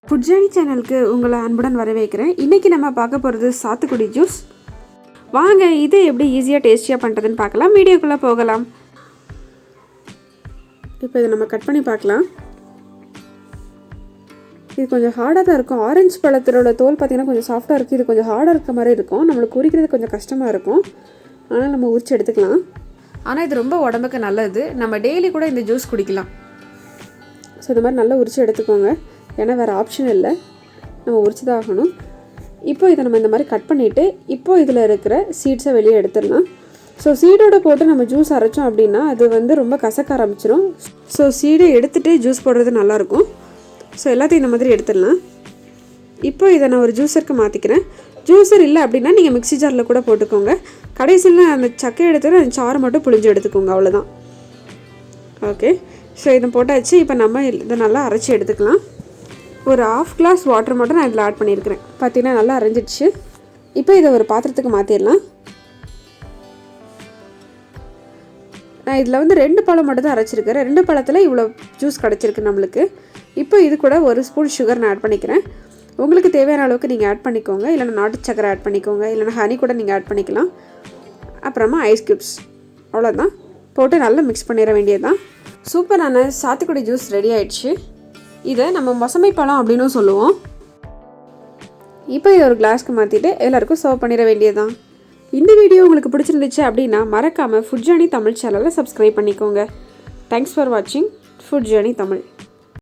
Food journey சேனலுக்கு உங்களை அன்புடன் வரவேற்கிறேன். இன்றைக்கி நம்ம பார்க்க போகிறது சாத்துக்குடி ஜூஸ். வாங்க இது எப்படி ஈஸியாக டேஸ்டியாக பண்ணுறதுன்னு பார்க்கலாம். வீடியோக்குள்ளே போகலாம். இப்போ இதை நம்ம கட் பண்ணி பார்க்கலாம். இது கொஞ்சம் ஹார்டாக தான் இருக்கும். ஆரஞ்சு பழத்தோட தோல் பார்த்திங்கன்னா கொஞ்சம் சாஃப்டாக இருக்குது. இது கொஞ்சம் ஹார்டாக இருக்க மாதிரி இருக்கும். நம்மளுக்கு உரிக்கிறது கொஞ்சம் கஷ்டமாக இருக்கும். ஆனால் நம்ம உரிச்சு எடுத்துக்கலாம். ஆனால் இது ரொம்ப உடம்புக்கு நல்லது. நம்ம டெய்லி கூட இந்த ஜூஸ் குடிக்கலாம். ஸோ இந்த மாதிரி நல்லா உரிச்சு எடுத்துக்கோங்க. ஏன்னா வேறு ஆப்ஷன் இல்லை, நம்ம உரிச்சு தான் ஆகணும். இப்போ இதை நம்ம இந்த மாதிரி கட் பண்ணிவிட்டு இப்போது இதில் இருக்கிற சீட்ஸை வெளியே எடுத்துடலாம். ஸோ சீடோடு போட்டு நம்ம ஜூஸ் அரைச்சோம் அப்படின்னா அது ரொம்ப கசக்க ஆரம்பிச்சிடும். ஸோ சீடை எடுத்துகிட்டு ஜூஸ் போடுறது நல்லாயிருக்கும். ஸோ எல்லாத்தையும் இந்த மாதிரி எடுத்துடலாம். இப்போ இதை நான் ஒரு ஜூஸருக்கு மாற்றிக்கிறேன். ஜூஸர் இல்லை அப்படின்னா நீங்கள் மிக்ஸி ஜாரில் கூட போட்டுக்கோங்க. கடைசியில் அந்த சக்கையை எடுத்துகிட்டு அந்த சாறு மட்டும் புழிஞ்சு எடுத்துக்கோங்க, அவ்வளோதான். ஓகே, ஸோ இதை போட்டாச்சு. இப்போ நம்ம இதை நல்லா அரைச்சி எடுத்துக்கலாம். ஒரு 1/2 கிளாஸ் வாட்டர் மட்டும் நான் இதில் ஆட் பண்ணியிருக்கிறேன். பார்த்தீங்கன்னா நல்லா அரைஞ்சிடுச்சு. இப்போ இதை ஒரு பாத்திரத்துக்கு மாற்றிடலாம். நான் இதில் 2 பழம் மட்டும் தான் அரைச்சிருக்கிறேன். 2 பழத்தில் இவ்வளோ ஜூஸ் கிடச்சிருக்கு நம்மளுக்கு. இப்போ இது கூட 1 ஸ்பூன் சுகர் நான் ஆட் பண்ணிக்கிறேன். உங்களுக்கு தேவையான அளவுக்கு நீங்கள் ஆட் பண்ணிக்கோங்க. இல்லைனா நாட்டு சக்கரை ஆட் பண்ணிக்கோங்க. இல்லைனா ஹனி கூட நீங்கள் ஆட் பண்ணிக்கலாம். அப்புறமா ஐஸ் க்யூப்ஸ், அவ்வளோதான். போட்டு நல்லா மிக்ஸ் பண்ணிட வேண்டியது தான். சூப்பரான சாத்துக்குடி ஜூஸ் ரெடி ஆயிடுச்சு. இதை நம்ம மொசம்பி பழம் அப்படின்னு சொல்லுவோம். இப்போ இதை ஒரு கிளாஸ்க்கு மாற்றிட்டு எல்லாருக்கும் சர்வ் பண்ணிட வேண்டியது தான். இந்த வீடியோ உங்களுக்கு பிடிச்சிருந்துச்சு அப்படின்னா மறக்காமல் ஃபுட் ஜர்னி தமிழ் சேனலை சப்ஸ்கிரைப் பண்ணிக்கோங்க. தேங்க்ஸ் ஃபார் வாட்சிங் ஃபுட் ஜர்னி தமிழ்.